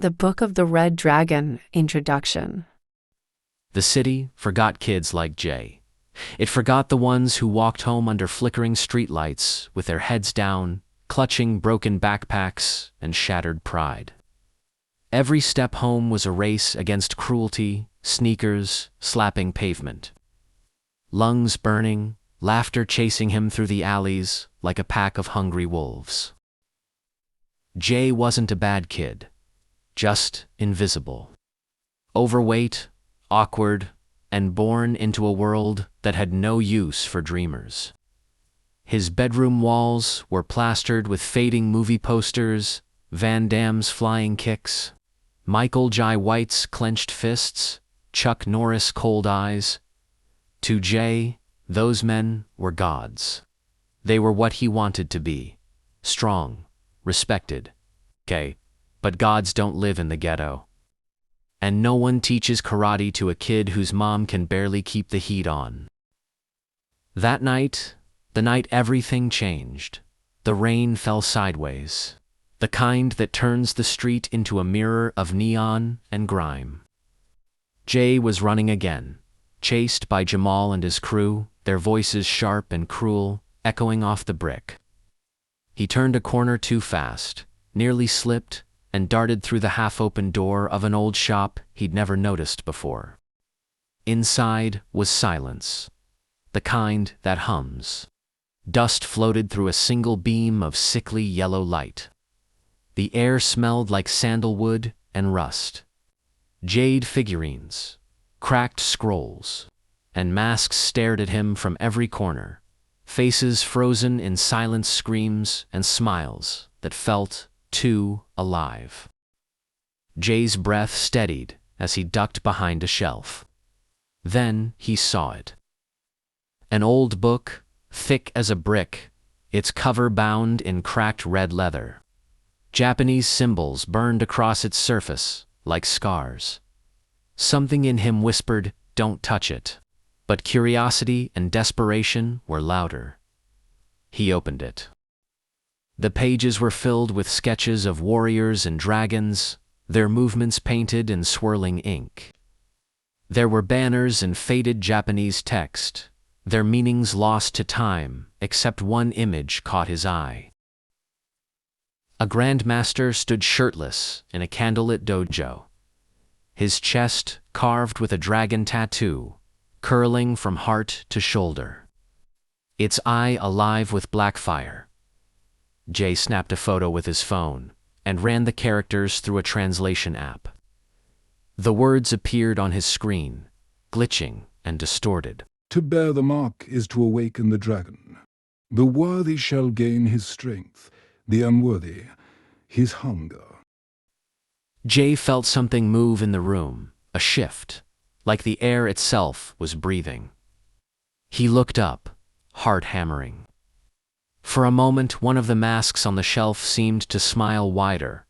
The Book of the Red Dragon Introduction. The city forgot kids like Jay. It forgot the ones who walked home under flickering streetlights with their heads down, clutching broken backpacks and shattered pride. Every step home was a race against cruelty, sneakers slapping pavement. Lungs burning, laughter chasing him through the alleys like a pack of hungry wolves. Jay wasn't a bad kid, just invisible. Overweight, awkward, and born into a world that had no use for dreamers. His bedroom walls were plastered with fading movie posters, Van Damme's flying kicks, Michael Jai White's clenched fists, Chuck Norris' cold eyes. To Jay, those men were gods. They were what he wanted to be. Strong, respected. Okay, but gods don't live in the ghetto. And no one teaches karate to a kid whose mom can barely keep the heat on. That night, the night everything changed, the rain fell sideways, the kind that turns the street into a mirror of neon and grime. Jay was running again, chased by Jamal and his crew, their voices sharp and cruel, echoing off the brick. He turned a corner too fast, nearly slipped, and darted through the half-open door of an old shop he'd never noticed before. Inside was silence, the kind that hums. Dust floated through a single beam of sickly yellow light. The air smelled like sandalwood and rust. Jade figurines, cracked scrolls, and masks stared at him from every corner, faces frozen in silent screams and smiles that felt too alive. Jay's breath steadied as he ducked behind a shelf. Then he saw it. An old book, thick as a brick, its cover bound in cracked red leather. Japanese symbols burned across its surface like scars. Something in him whispered, "Don't touch it." But curiosity and desperation were louder. He opened it. The pages were filled with sketches of warriors and dragons, their movements painted in swirling ink. There were banners and faded Japanese text, their meanings lost to time, except one image caught his eye. A grandmaster stood shirtless in a candlelit dojo, his chest carved with a dragon tattoo, curling from heart to shoulder, its eye alive with black fire. Jay snapped a photo with his phone and ran the characters through a translation app. The words appeared on his screen, glitching and distorted. To bear the mark is to awaken the dragon. The worthy shall gain his strength, the unworthy his hunger. Jay felt something move in the room, a shift, like the air itself was breathing. He looked up, heart hammering. For a moment, one of the masks on the shelf seemed to smile wider.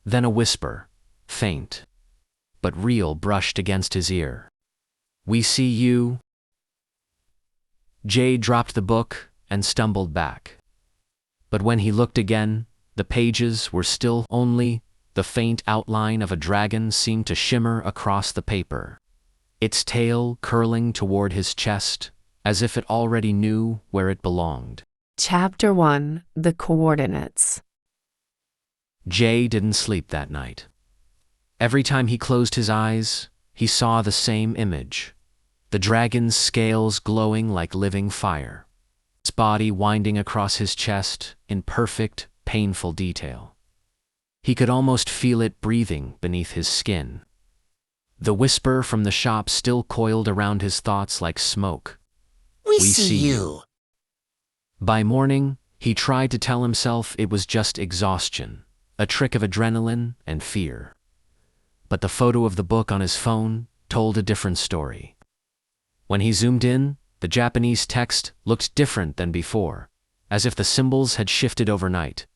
Then a whisper, faint, but real, brushed against his ear. "We see you." Jay dropped the book and stumbled back. But when he looked again, the pages were still only the faint outline of a dragon seemed to shimmer across the paper, its tail curling toward his chest, as if it already knew where it belonged. Chapter 1. The Coordinates. Jay didn't sleep that night. Every time he closed his eyes, he saw the same image, the dragon's scales glowing like living fire, its body winding across his chest in perfect, painful detail. He could almost feel it breathing beneath his skin. The whisper from the shop still coiled around his thoughts like smoke. We see you. By morning, he tried to tell himself it was just exhaustion, a trick of adrenaline and fear. But the photo of the book on his phone told a different story. When he zoomed in, the Japanese text looked different than before, as if the symbols had shifted overnight. ...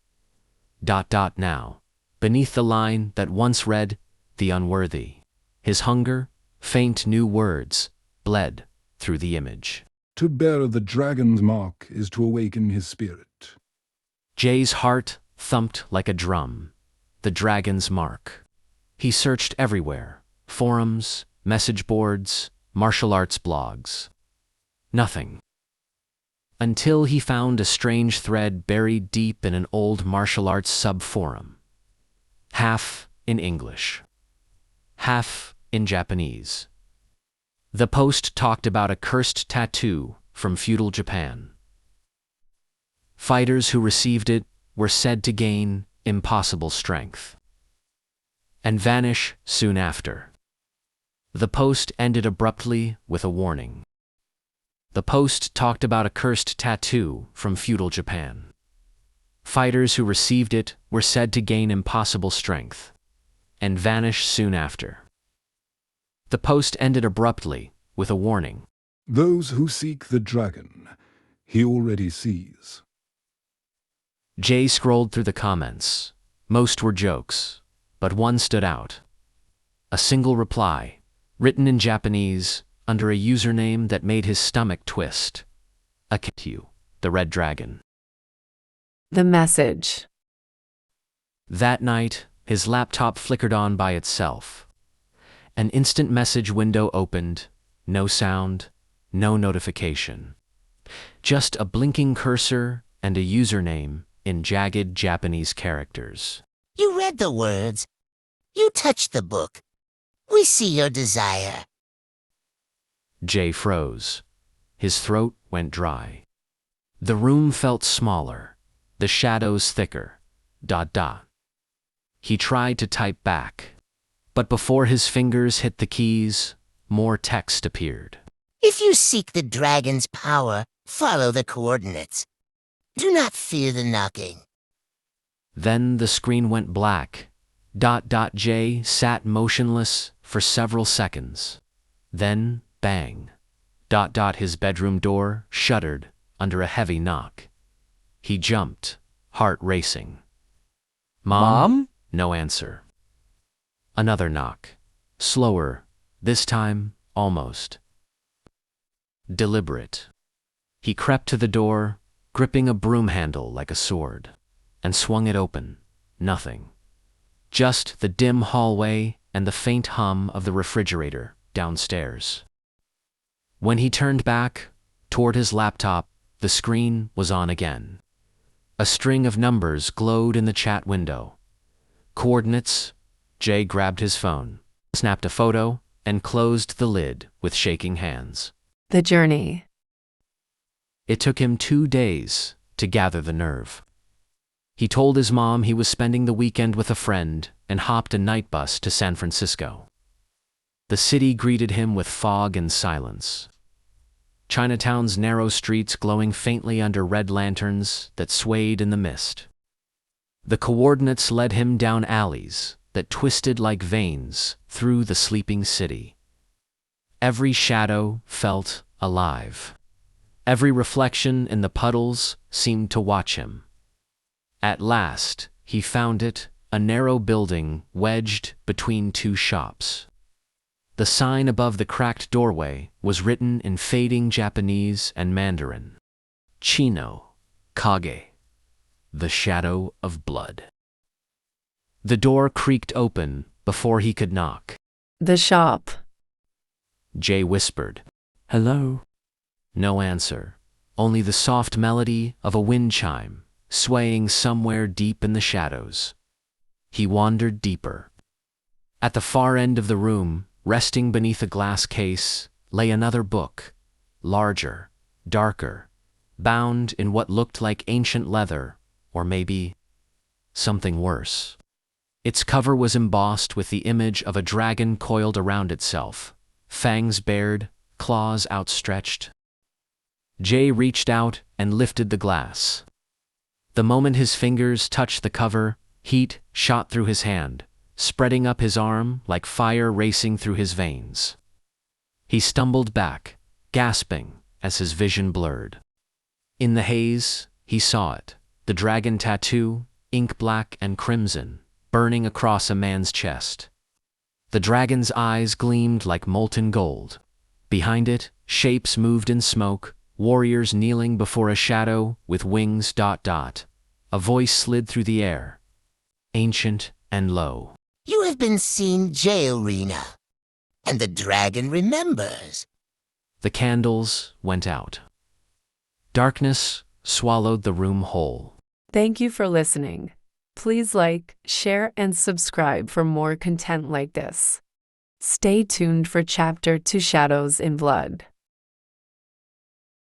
Now, beneath the line that once read, "The unworthy," his hunger, faint new words, bled through the image. To bear the dragon's mark is to awaken his spirit. Jay's heart thumped like a drum. the dragon's mark. He searched everywhere: forums, message boards, martial arts blogs. Nothing. Until he found a strange thread buried deep in an old martial arts sub-forum. Half in English, half in Japanese. The post talked about a cursed tattoo from feudal Japan. Fighters who received it were said to gain impossible strength and vanish soon after. The post ended abruptly with a warning. The post talked about a cursed tattoo from feudal Japan. Fighters who received it were said to gain impossible strength and vanish soon after. The post ended abruptly with a warning. Those who seek the dragon, he already sees. Jay scrolled through the comments. Most were jokes, but one stood out. A single reply, written in Japanese, under a username that made his stomach twist. Akitu, the red dragon. The message. That night, his laptop flickered on by itself. An instant message window opened, no sound, no notification. Just a blinking cursor and a username in jagged Japanese characters. You read the words. You touched the book. We see your desire. Jay froze. His throat went dry. The room felt smaller, the shadows thicker. ... He tried to type back, but before his fingers hit the keys, more text appeared. If you seek the dragon's power, follow the coordinates. Do not fear the knocking. Then the screen went black. ... Jay sat motionless for several seconds. Then, bang. ... His bedroom door shuddered under a heavy knock. He jumped, heart racing. Mom? No answer. Another knock. Slower, this time almost deliberate. He crept to the door, gripping a broom handle like a sword, and swung it open. Nothing. Just the dim hallway and the faint hum of the refrigerator downstairs. When he turned back toward his laptop, the screen was on again. A string of numbers glowed in the chat window. Coordinates. Jay grabbed his phone, snapped a photo, and closed the lid with shaking hands. The journey. It took him 2 days to gather the nerve. He told his mom he was spending the weekend with a friend and hopped a night bus to San Francisco. The city greeted him with fog and silence. Chinatown's narrow streets glowing faintly under red lanterns that swayed in the mist. The coordinates led him down alleys that twisted like veins through the sleeping city. Every shadow felt alive. Every reflection in the puddles seemed to watch him. At last, he found it, a narrow building wedged between 2 shops. The sign above the cracked doorway was written in fading Japanese and Mandarin. Chino, Kage, the shadow of blood. The door creaked open before he could knock. The shop. Jay whispered, "Hello?" No answer, only the soft melody of a wind chime, swaying somewhere deep in the shadows. He wandered deeper. At the far end of the room, resting beneath a glass case, lay another book, larger, darker, bound in what looked like ancient leather, or maybe something worse. Its cover was embossed with the image of a dragon coiled around itself, fangs bared, claws outstretched. Jay reached out and lifted the glass. The moment his fingers touched the cover, heat shot through his hand, spreading up his arm like fire racing through his veins. He stumbled back, gasping as his vision blurred. In the haze, he saw it, the dragon tattoo, ink black and crimson, burning across a man's chest. The dragon's eyes gleamed like molten gold. Behind it, shapes moved in smoke, warriors kneeling before a shadow with wings. A voice slid through the air. Ancient And lo, You have been seen, J-Arena, and the dragon remembers. the candles went out. Darkness swallowed the room whole. Thank you for listening. Please like, share, and subscribe for more content like this. Stay tuned for Chapter 2 Shadows in Blood.